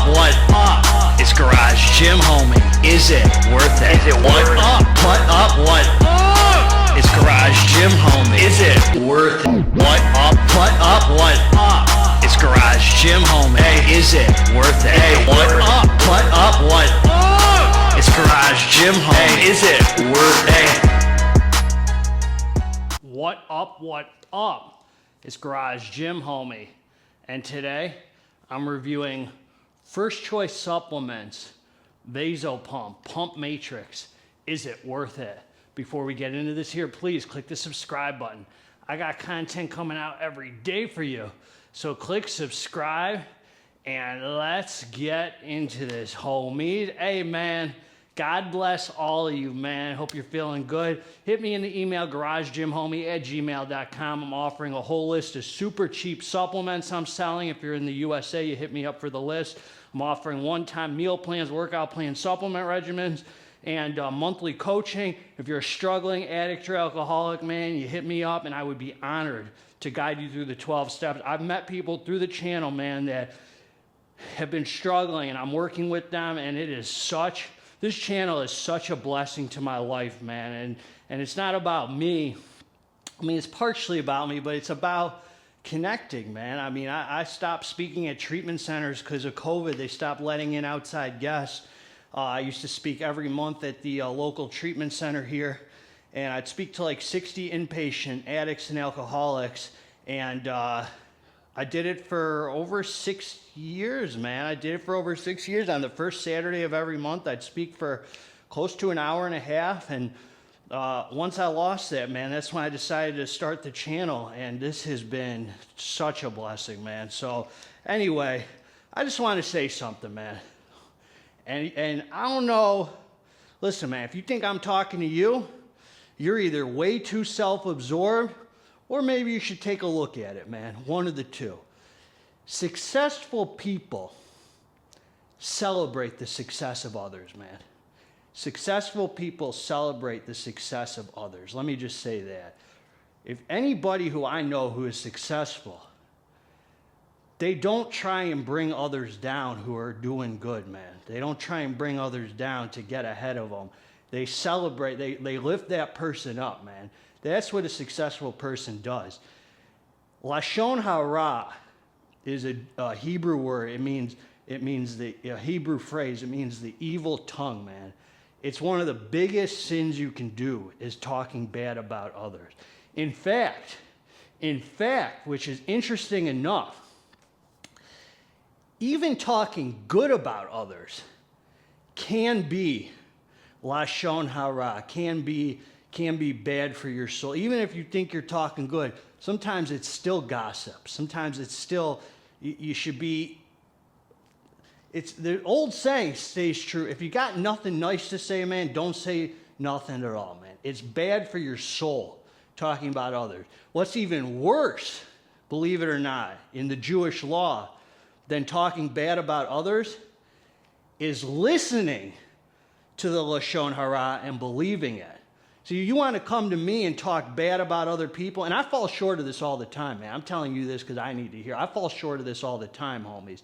What up? It's Garage Gym Homie. Is it worth it? Is it What worth it? up? What up? What up? It's Garage Gym Homie. Is it worth it? What up? What up? What up? It's Garage Gym Homie. Hey, is it worth it? Hey, what up? What up? What up? It's Garage Gym Homie. Hey, is it worth it? What up, what up? It's Garage Gym Homie. And today, I'm reviewing First Choice Supplements, VasoPump, Pump Matrix. Is it worth it? Before we get into this here, please click the subscribe button. I got content coming out every day for you. So click subscribe and let's get into this, homies. Hey, man. God bless all of you, man. Hope you're feeling good. Hit me in the email, garagegymhomie@gmail.com. I'm offering a whole list of super cheap supplements I'm selling. If you're in the USA, you hit me up for the list. I'm offering one-time meal plans, workout plans, supplement regimens, and monthly coaching. If you're a struggling addict or alcoholic, man, you hit me up, and I would be honored to guide you through the 12 steps. I've met people through the channel, man, that have been struggling, and I'm working with them, and it is such... This channel is such a blessing to my life, man, and it's not about me. I mean, it's partially about me, but it's about connecting, man. I mean, I stopped speaking at treatment centers because of COVID. They stopped letting in outside guests. I used to speak every month at the local treatment center here, and I'd speak to like 60 inpatient addicts and alcoholics, and I did it for over 6 years, man. I did it for over 6 years. On the first Saturday of every month, I'd speak for close to an hour and a half. And once I lost that, man, that's when I decided to start the channel. And this has been such a blessing, man. So anyway, I just want to say something, man. And I don't know. Listen, man, if you think I'm talking to you, you're either way too self-absorbed, or maybe you should take a look at it, man. One of the two. Successful people celebrate the success of others, man. Successful people celebrate the success of others. Let me just say that. If anybody who I know who is successful, they don't try and bring others down who are doing good, man. They don't try and bring others down to get ahead of them. They celebrate, they lift that person up, man. That's what a successful person does. Lashon hara is a Hebrew word. It means the Hebrew phrase. It means the evil tongue, man. It's one of the biggest sins you can do is talking bad about others. In fact, which is interesting enough, even talking good about others can be Lashon hara, can be bad for your soul. Even if you think you're talking good, sometimes it's still gossip. Sometimes it's still, you should be, it's the old saying stays true. If you got nothing nice to say, man, don't say nothing at all, man. It's bad for your soul talking about others. What's even worse, believe it or not, in the Jewish law than talking bad about others is listening to the Lashon hara and believing it. So you want to come to me and talk bad about other people, and I fall short of this all the time, man. I'm telling you this because I need to hear. I fall short of this all the time, homies.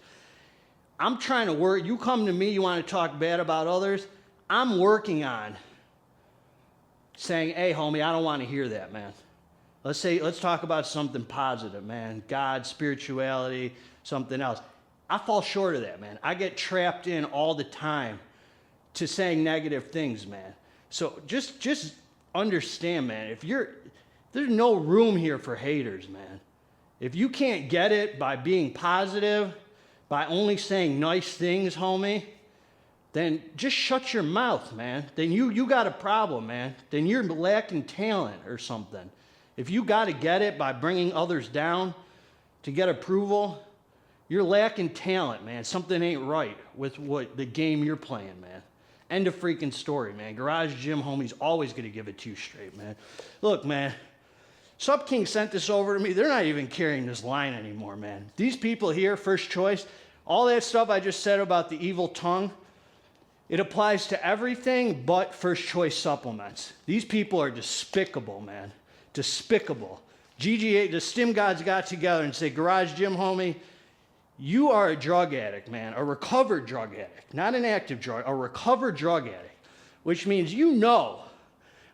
I'm trying to work. You come to me, you want to talk bad about others. I'm working on saying, hey, homie, I don't want to hear that, man. Let's talk about something positive, man. God, spirituality, something else. I fall short of that, man. I get trapped in all the time to saying negative things, man. So just understand, man, there's no room here for haters, man. If you can't get it by being positive, by only saying nice things, homie, then just shut your mouth, man. Then you got a problem, man. Then you're lacking talent or something. If you got to get it by bringing others down to get approval, you're lacking talent, man. Something ain't right with what the game you're playing, man. End of freaking story, man. Garage Gym Homie's always going to give it to you straight, man. Look, man, Sub King sent this over to me. They're not even carrying this line anymore, man. These people here, First Choice, all that stuff I just said about the evil tongue, it applies to everything but First Choice supplements. These people are despicable, man. Despicable. GGA, the stim gods got together and said, Garage Gym Homie, you are a drug addict, man, a recovered drug addict, not an active drug, a recovered drug addict, which means you know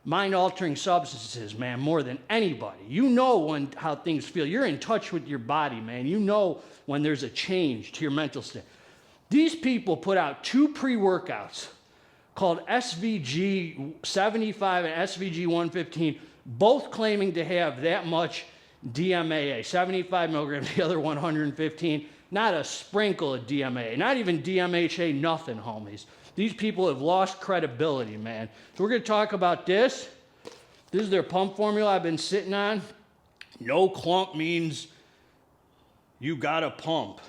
mind-altering substances, man, more than anybody. You know how things feel. You're in touch with your body, man. You know when there's a change to your mental state. These people put out 2 pre-workouts called SVG 75 and SVG 115, both claiming to have that much DMAA, 75 milligrams, the other 115, not a sprinkle of DMAA, not even DMHA, nothing, homies. These people have lost credibility, man. So we're gonna talk about this. This is their pump formula I've been sitting on. No clump means you gotta pump.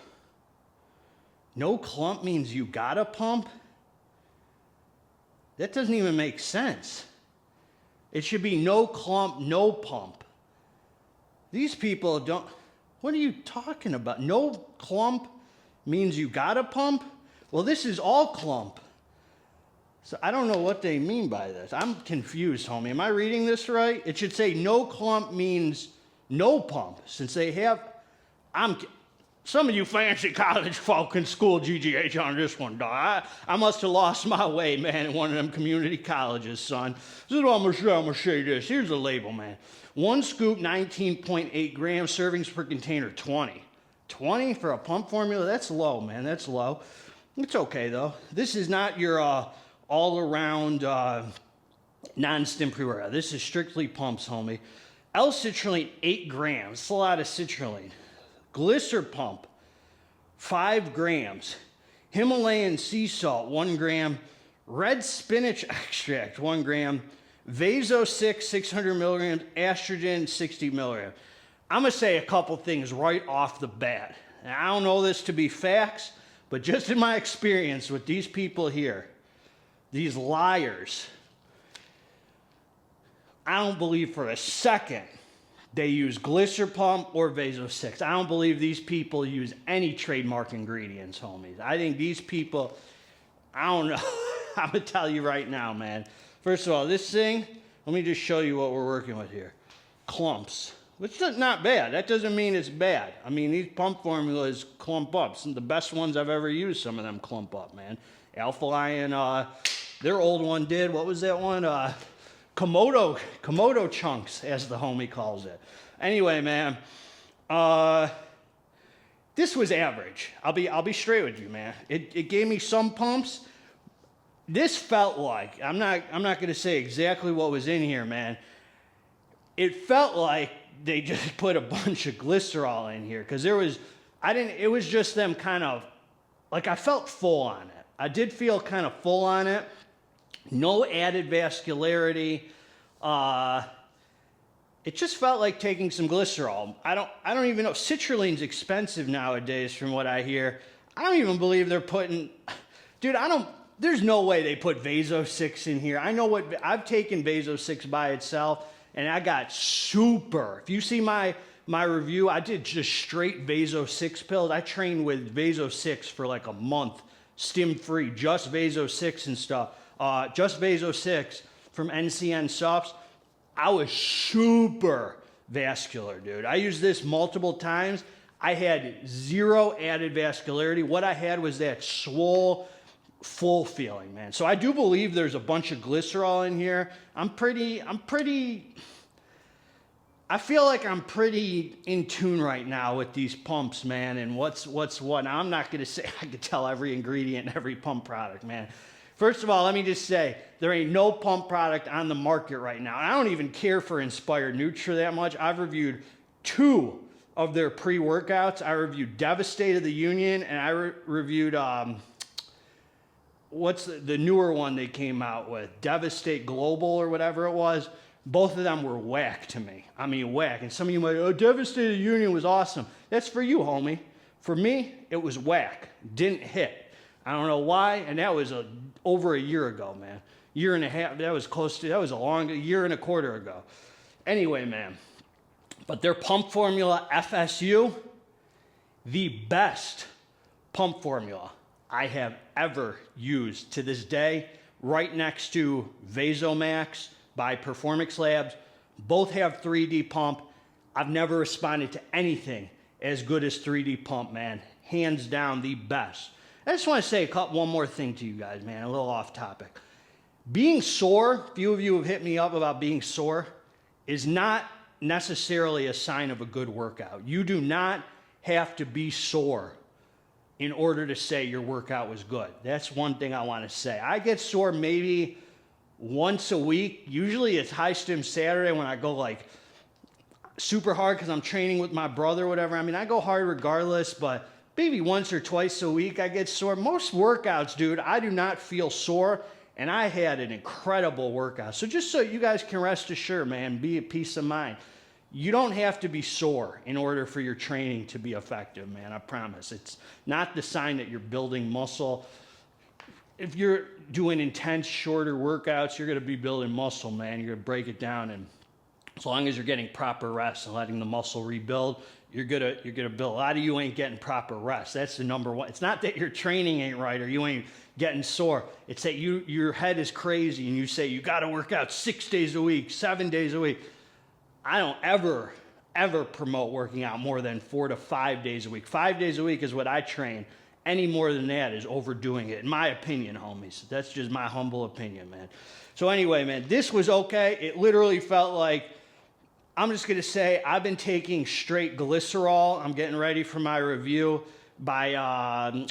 No clump means you gotta pump? That doesn't even make sense. It should be no clump, no pump. These people don't, what are you talking about? No clump means you gotta pump? Well, this is all clump. So I don't know what they mean by this. I'm confused, homie. Am I reading this right? It should say no clump means no pump, since they have, some of you fancy college folk can school GGH on this one, dog. I must have lost my way, man, in one of them community colleges, son. This is what I'm gonna say this. Here's the label, man. 1 scoop, 19.8 grams, servings per container, 20. 20 for a pump formula? That's low, man, that's low. It's okay, though. This is not your all-around non-stim pre-workout. This is strictly pumps, homie. L-citrulline, 8 grams. That's a lot of citrulline. Glycer pump, 5 grams. Himalayan sea salt, 1 gram. Red spinach extract, 1 gram. Vaso 600 milligrams. Estrogen, 60 milligrams. I'm going to say a couple things right off the bat. And I don't know this to be facts, but just in my experience with these people here, these liars, I don't believe for a second they use Glycer Pump or Vaso 6. I don't believe these people use any trademark ingredients, homies. I think these people, I don't know. I'm going to tell you right now, man. First of all, this thing, let me just show you what we're working with here. Clumps, which is not bad. That doesn't mean it's bad. I mean, these pump formulas clump up. Some of the best ones I've ever used, some of them clump up, man. Alpha Lion, their old one did. What was that one? Komodo chunks, as the homie calls it. Anyway, man, this was average. I'll be straight with you, man. It gave me some pumps. This felt like, I'm not gonna say exactly what was in here, man. It felt like they just put a bunch of glycerol in here, because it was just them kind of, like, I felt full on it. I did feel kind of full on it. No added vascularity. It just felt like taking some glycerol. I don't even know. Citrulline's expensive nowadays from what I hear. I don't even believe they're putting, dude, there's no way they put Vaso 6 in here. I've taken Vaso 6 by itself, and I got super. If you see my review, I did just straight Vaso 6 pills. I trained with Vaso 6 for like a month, stim-free, just Vaso 6 and stuff. Just Vaso 6 from NCN Subs. I was super vascular, dude. I used this multiple times. I had 0 added vascularity. What I had was that swole, full feeling, man. So I do believe there's a bunch of glycerol in here. I feel like I'm pretty in tune right now with these pumps, man, and what's what. Now, I'm not going to say I could tell every ingredient in every pump product, man. First of all, let me just say, there ain't no pump product on the market right now. I don't even care for Inspired Nutra that much. I've reviewed 2 of their pre-workouts. I reviewed Devastate of the Union, and I reviewed, what's the newer one they came out with? Devastate Global or whatever it was. Both of them were whack to me. I mean, whack. And some of you might, oh, Devastate of the Union was awesome. That's for you, homie. For me, it was whack. Didn't hit. I don't know why, and that was over a year ago, man. Year and a half, that was a year and a quarter ago. Anyway, man, but their pump formula, FSU, the best pump formula I have ever used to this day, right next to VasoMax by Performance Labs. Both have 3D pump. I've never responded to anything as good as 3D pump, man. hands down the best. I just want to say one more thing to you guys, man, a little off topic. Being sore, a few of you have hit me up about being sore, is not necessarily a sign of a good workout. You do not have to be sore in order to say your workout was good. That's one thing I want to say. I get sore maybe once a week. Usually it's high stim Saturday when I go like super hard because I'm training with my brother or whatever. I mean, I go hard regardless, but maybe once or twice a week I get sore. Most workouts, dude, I do not feel sore, and I had an incredible workout. So just so you guys can rest assured, man, be at peace of mind. You don't have to be sore in order for your training to be effective, man, I promise. It's not the sign that you're building muscle. If you're doing intense, shorter workouts, you're gonna be building muscle, man. You're gonna break it down, and as long as you're getting proper rest and letting the muscle rebuild, you're gonna build. A lot of you ain't getting proper rest. That's the number one. It's not that your training ain't right or you ain't getting sore. It's that your head is crazy and you say you gotta work out 6 days a week, 7 days a week. I don't ever promote working out more than 4 to 5 days a week. 5 days a week is what I train. Any more than that is overdoing it, in my opinion, homies. That's just my humble opinion, man. So anyway, man, this was okay. It literally felt like, I'm just gonna say, I've been taking straight glycerol. I'm getting ready for my review by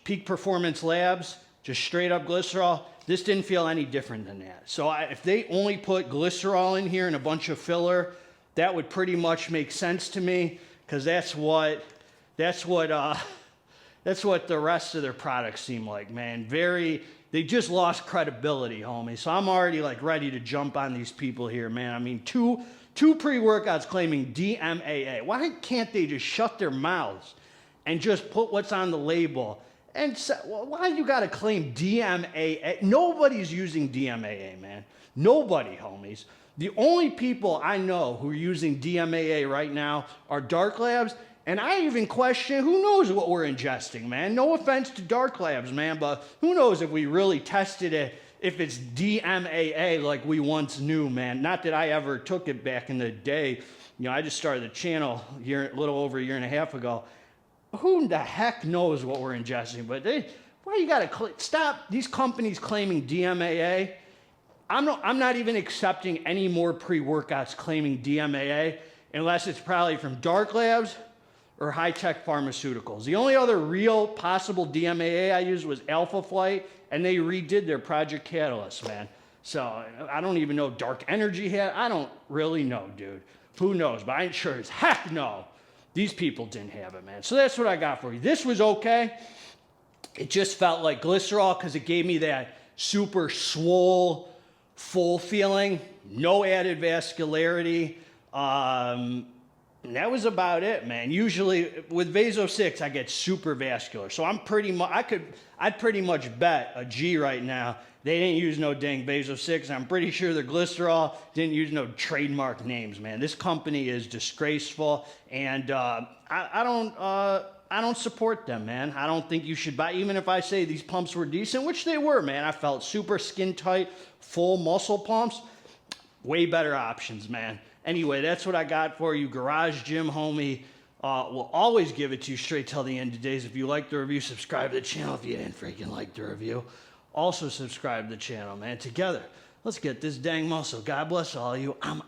Peak Performance Labs, just straight up glycerol. This didn't feel any different than that. So if they only put glycerol in here and a bunch of filler, that would pretty much make sense to me, because that's what the rest of their products seem like, man. They just lost credibility, homie. So I'm already like ready to jump on these people here, man. I mean, two pre-workouts claiming DMAA. Why can't they just shut their mouths and just put what's on the label? And so, why you gotta claim DMAA? Nobody's using DMAA, man. Nobody, homies. The only people I know who are using DMAA right now are Dark Labs, and I even question who knows what we're ingesting, man. No offense to Dark Labs, man, but who knows if we really tested it, if it's DMAA like we once knew, man. Not that I ever took it back in the day. You know, I just started the channel a little over a year and a half ago. Who the heck knows what we're ingesting? But why you gotta stop these companies claiming DMAA? I'm not even accepting any more pre-workouts claiming DMAA unless it's probably from Dark Labs or high-tech pharmaceuticals. The only other real possible DMAA I used was Alpha Flight, and they redid their Project Catalyst, man. So I don't even know Dark Energy had. I don't really know, dude. Who knows? But I ain't sure as heck no. These people didn't have it, man. So that's what I got for you. This was okay. It just felt like glycerol because it gave me that super swole, full feeling. No added vascularity. And that was about it, man. Usually with Vaso 6, I get super vascular. So I'm pretty much, I'd pretty much bet a G right now. They didn't use no dang Vaso 6. I'm pretty sure their glycerol didn't use no trademark names, man. This company is disgraceful, and I don't support them, man. I don't think you should buy, even if I say these pumps were decent, which they were, man. I felt super skin tight, full muscle pumps. Way better options, man. Anyway, that's what I got for you. Garage Gym Homie. We'll always give it to you straight till the end of days. If you like the review, subscribe to the channel. If you didn't freaking like the review, also subscribe to the channel, man. Together, let's get this dang muscle. God bless all of you. I'm